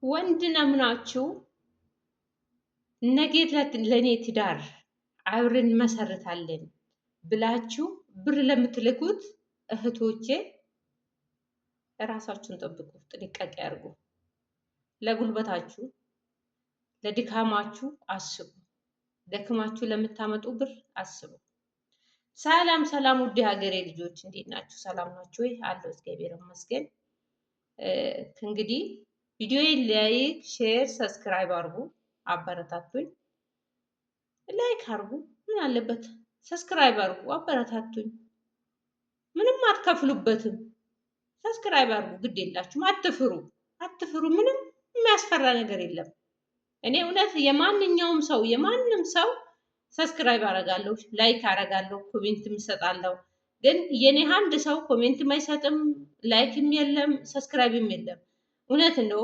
ወንድ ነምናችሁ ነገ ለኔ ትዳር አብረን መሰረታለን ብላችሁ ብር ለምትልኩት እህቶቼ ራሳችሁን ጠብቁ፣ ጥንቃቄ አድርጉ። ለጉልበታችሁ ለድካማችሁ አስቡ። ደክማችሁ ለምታመጡ ብር አስቡ። ሰላም ሰላም፣ ውድ ሀገሬ ልጆች እንዴት ናችሁ? ሰላም ናችሁ ወይ? አለው እግዚአብሔር ይመስገን። እንግዲህ ቪዲዮዬን ላይክ፣ ሼር፣ ሰብስክራይብ አድርጉ፣ አበረታቱኝ። ላይክ አድርጉ፣ ምን አለበት? ሰብስክራይብ አድርጉ፣ አበረታቱኝ። ምንም አትከፍሉበትም። ሰብስክራይብ አድርጉ፣ ግድ የላችሁም። አትፍሩ፣ አትፍሩ። ምንም የሚያስፈራ ነገር የለም። እኔ እውነት የማንኛውም ሰው የማንም ሰው ሰብስክራይብ አደርጋለሁ፣ ላይክ አደርጋለሁ፣ ኮሜንትም እሰጣለሁ። ግን የኔ አንድ ሰው ኮሜንትም አይሰጥም፣ ላይክም የለም፣ ሰብስክራይብም የለም። እውነት ነው።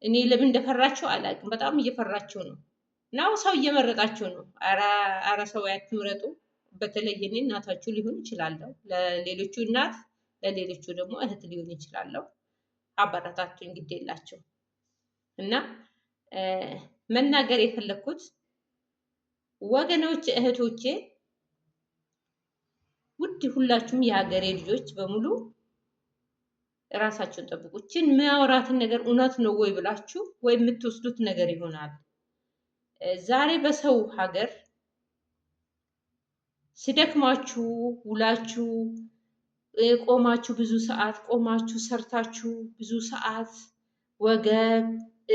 እኔ ለምን እንደፈራችሁ አላውቅም። በጣም እየፈራችሁ ነው። ናው ሰው እየመረጣችሁ ነው። አረ ሰው አትምረጡ። በተለይ እኔ እናታችሁ ሊሆን ይችላለሁ፣ ለሌሎቹ እናት፣ ለሌሎቹ ደግሞ እህት ሊሆን ይችላለሁ። አበረታቱኝ፣ ግድ የላችሁ እና መናገር የፈለኩት ወገኖች እህቶቼ፣ ውድ ሁላችሁም የሀገሬ ልጆች በሙሉ ራሳችሁን ጠብቁ። እችን የሚያወራትን ነገር እውነት ነው ወይ ብላችሁ ወይ የምትወስዱት ነገር ይሆናል። ዛሬ በሰው ሀገር ሲደክማችሁ ውላችሁ ቆማችሁ ብዙ ሰዓት ቆማችሁ ሰርታችሁ ብዙ ሰዓት ወገብ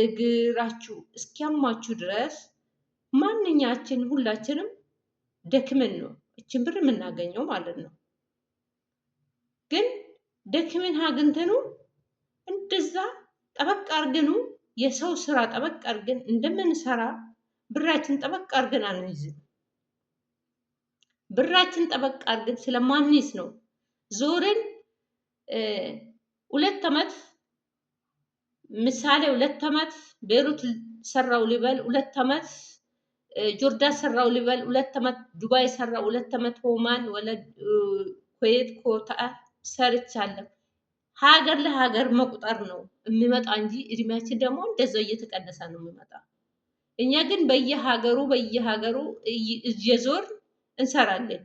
እግራችሁ እስኪያማችሁ ድረስ ማንኛችን ሁላችንም ደክመን ነው እችን ብር የምናገኘው ማለት ነው። ግን ደክመን አግኝተኑ እንደዛ ጠበቅ አርገኑ የሰው ስራ ጠበቅ አርገን እንደምንሰራ ብራችን ጠበቅ አርገን አንይዝም። ብራችን ጠበቅ አርገን ስለማንይዝ ነው ዞርን 2 ዓመት ምሳሌ 2 ዓመት ቤሩት ሰራው ሊበል 2 ዓመት ጆርዳን ሰራው ሊበል 2 ዓመት ዱባይ ሰራው 2 ዓመት ኦማን ወለ ኩዌት ኮታር ሰርቻለሁ። ሀገር ለሀገር መቁጠር ነው የሚመጣ እንጂ እድሜያችን ደግሞ እንደዛው እየተቀነሰ ነው የሚመጣ። እኛ ግን በየሀገሩ እየዞር እንሰራለን።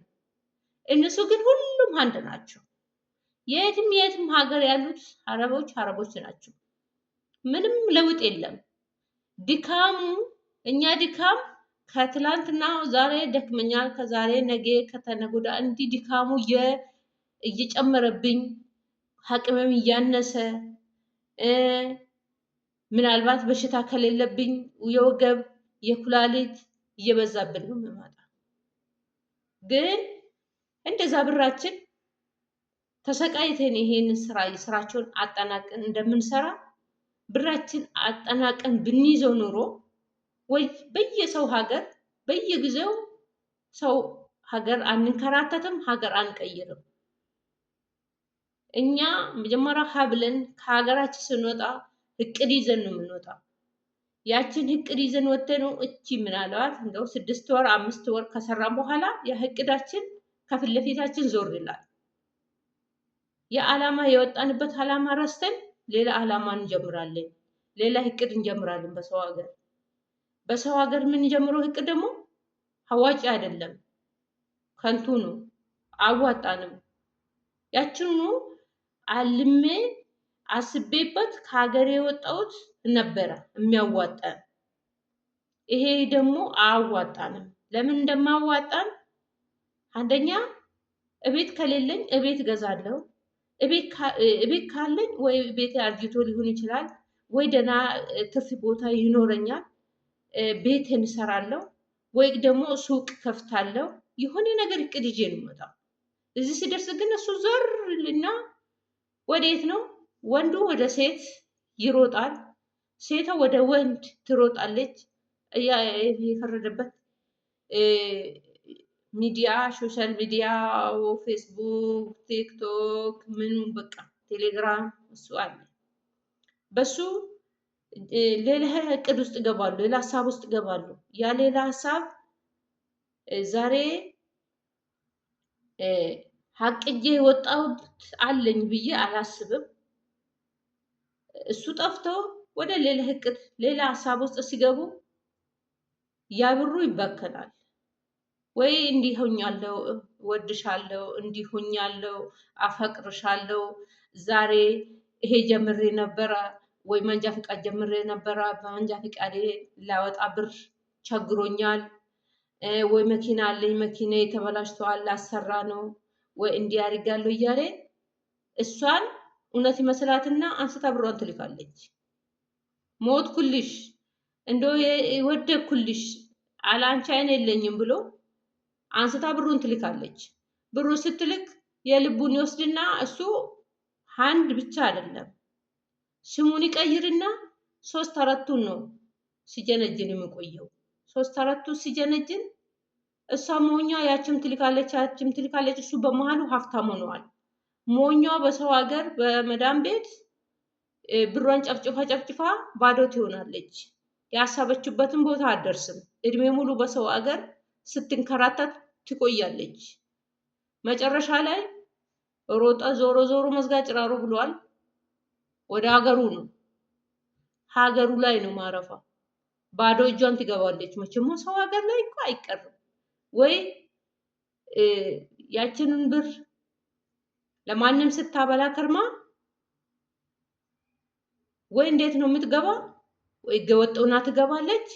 እነሱ ግን ሁሉም አንድ ናቸው። የትም ሀገር ያሉት አረቦች ናቸው። ምንም ለውጥ የለም። ድካሙ እኛ ድካም ከትላንትና ዛሬ ደክመኛል፣ ከዛሬ ነገ ከተነጎዳ እንዲህ ድካሙ እየጨመረብኝ አቅምም እያነሰ ምናልባት በሽታ ከሌለብኝ የወገብ የኩላሊት እየበዛብን ነው የሚመጣ። ግን እንደዛ ብራችን ተሰቃይተን ይሄን ስራቸውን አጠናቀን እንደምንሰራ ብራችን አጠናቀን ብንይዘው ኑሮ ወይ በየሰው ሀገር በየጊዜው ሰው ሀገር አንከራተትም፣ ሀገር አንቀይርም። እኛ መጀመሪያ ሀብለን ከሀገራችን ስንወጣ እቅድ ይዘን ነው የምንወጣ። ያችን እቅድ ይዘን ወጥተን እቺ ምናልባት እንደው 6 ወር 5 ወር ከሰራን በኋላ ያ እቅዳችን ከፊት ለፊታችን ዞር ይላል። የዓላማ የወጣንበት ዓላማ ረስተን ሌላ ዓላማ እንጀምራለን፣ ሌላ እቅድ እንጀምራለን። በሰው ሀገር የምንጀምረው እቅድ ደግሞ አዋጭ አይደለም፣ ከንቱ ነው፣ አዋጣንም። ያችኑ አልሜ አስቤበት ከሀገር የወጣሁት ነበረ የሚያዋጣን። ይሄ ደግሞ አያዋጣንም። ለምን እንደማዋጣን አንደኛ እቤት ከሌለኝ እቤት ገዛለሁ። እቤት ካለኝ ወይ ቤት አርጅቶ ሊሆን ይችላል፣ ወይ ደህና ትርፍ ቦታ ይኖረኛል፣ ቤት እንሰራለሁ፣ ወይ ደግሞ ሱቅ ከፍታለሁ። የሆነ ነገር እቅድ ይዤ ነው የምመጣው። እዚህ ሲደርስ ግን እሱ ዞርልና ወዴት ነው? ወንዱ ወደ ሴት ይሮጣል፣ ሴቷ ወደ ወንድ ትሮጣለች። የፈረደበት ሚዲያ ሶሻል ሚዲያ ፌስቡክ፣ ቲክቶክ ምን በቃ ቴሌግራም እሱ አለ። በሱ ሌላ እቅድ ውስጥ ይገባሉ፣ ሌላ ሀሳብ ውስጥ ይገባሉ። ያ ሌላ ሀሳብ ዛሬ ሀቅዬ የወጣሁት አለኝ ብዬ አላስብም። እሱ ጠፍቶ ወደ ሌላ እቅድ ሌላ ሀሳብ ውስጥ ሲገቡ ያ ብሩ ይበከናል። ወይ እንዲህ ሆኛለሁ፣ ወድሻለሁ፣ እንዲህ ሆኛለሁ፣ አፈቅርሻለሁ፣ ዛሬ ይሄ ጀምሬ ነበረ ወይ መንጃ ፍቃድ ጀምሬ ነበረ፣ በመንጃ ፍቃዴ ላወጣ ብር ቸግሮኛል፣ ወይ መኪና አለኝ መኪና ተበላሽቷል ላሰራ ነው፣ ወይ እንዲህ አድርጋለሁ እያለ እሷን እውነት ይመስላትና አንስታ ብሯን ትልካለች። ሞትኩልሽ፣ እንደው ወደኩልሽ፣ አላንቺ አይን የለኝም ብሎ አንስታ ብሩን ትልካለች። ብሩ ስትልክ የልቡን ይወስድና እሱ አንድ ብቻ አይደለም ስሙን ይቀይርና 3 4ቱን ነው ሲጀነጅን የሚቆየው። 3 4ቱ ሲጀነጅን እሷ ሞኛ ያችም ትልካለች፣ እሱ በመሃሉ ሀብታም ሆነዋል። ሞኛ በሰው ሀገር በመዳም ቤት ብሯን ጨፍጭፋ ባዶ ትሆናለች። ያሳበችበትን ቦታ አትደርስም። እድሜ ሙሉ በሰው ሀገር ስትንከራተት ትቆያለች። መጨረሻ ላይ ሮጣ ዞሮ መዝጋ ጭራሮ ብሏል። ወደ ሀገሩ ነው፣ ሀገሩ ላይ ነው ማረፋ። ባዶ እጇን ትገባለች። መቼም ሰው ሀገር ላይ እኮ አይቀርም ወይ ያችንን ብር ለማንም ስታበላ ከርማ ወይ እንዴት ነው የምትገባ? ወይ ገወጥውና ትገባለች፣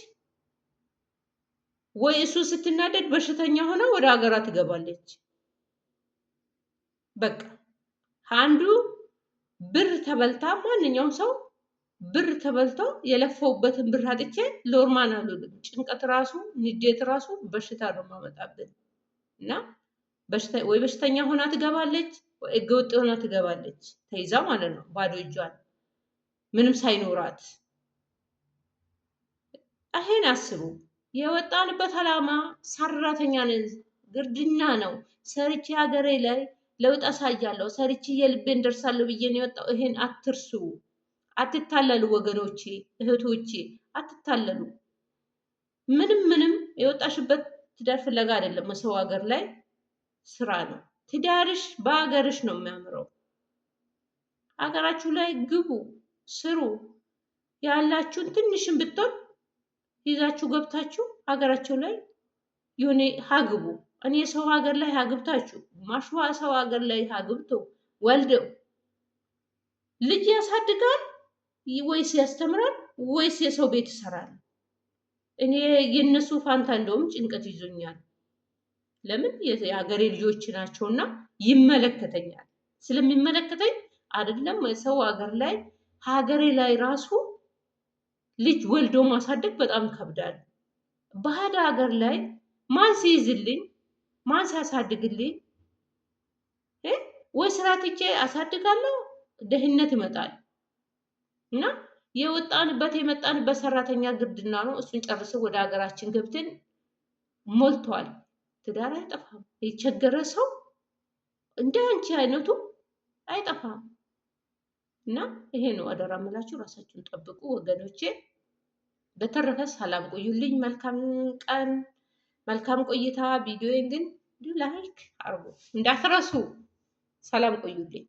ወይ እሱ ስትናደድ በሽተኛ ሆነ ወደ ሀገሯ ትገባለች። በቃ አንዱ ብር ተበልታ፣ ማንኛውም ሰው ብር ተበልቶ የለፈውበትን ብር አጥቼ ሎርማን አልልም። ጭንቀት ራሱ ንዴት ራሱ በሽታ ነው ማመጣብን እና ወይ በሽተኛ ሆና ትገባለች፣ ወይ ህገወጥ ሆና ትገባለች። ተይዛ ማለት ነው ባዶ እጇን ምንም ሳይኖራት። ይሄን አስቡ። የወጣንበት ዓላማ ሰራተኛ ነን፣ ግርድና ነው። ሰርቼ ሀገሬ ላይ ለውጥ አሳያለሁ፣ ሰርቼ የልቤን ደርሳለሁ ብዬ ነው የወጣው። ይሄን አትርሱ። አትታለሉ ወገኖቼ፣ እህቶቼ አትታለሉ። ምንም የወጣሽበት ትዳር ፍለጋ አይደለም። ሰው ሀገር ላይ ስራ ነው። ትዳርሽ በሀገርሽ ነው የሚያምረው። ሀገራችሁ ላይ ግቡ፣ ስሩ። ያላችሁን ትንሽም ብትሆን ይዛችሁ ገብታችሁ ሀገራቸው ላይ የሆነ ሀግቡ። እኔ ሰው ሀገር ላይ ሀግብታችሁ ማሽዋ ሰው ሀገር ላይ ሀግብቶ ወልደው ልጅ ያሳድጋል ወይስ ያስተምራል ወይስ የሰው ቤት ይሰራል? እኔ የነሱ ፋንታ እንደውም ጭንቀት ይዞኛል። ለምን የሀገሬ ልጆች ናቸውና ይመለከተኛል። ስለሚመለከተኝ አይደለም ሰው ሀገር ላይ ሀገሬ ላይ ራሱ ልጅ ወልዶ ማሳደግ በጣም ይከብዳል። ባዕድ ሀገር ላይ ማን ሲይዝልኝ ማን ሲያሳድግልኝ? ወይ ስራ ትቼ አሳድጋለሁ፣ ደህንነት ይመጣል። እና የመጣንበት ሰራተኛ ግርድና ነው። እሱን ጨርሰው ወደ ሀገራችን ገብተን ሞልቷል። ትዳር አይጠፋም። የቸገረ ሰው እንደ አንቺ አይነቱ አይጠፋም። እና ይሄ ነው አደራ የምላችሁ። ራሳችሁን ጠብቁ ወገኖቼ። በተረፈ ሰላም ቆዩልኝ። መልካም ቀን፣ መልካም ቆይታ። ቪዲዮዬን ግን ላይክ አርጉ እንዳትረሱ። ሰላም ቆዩልኝ።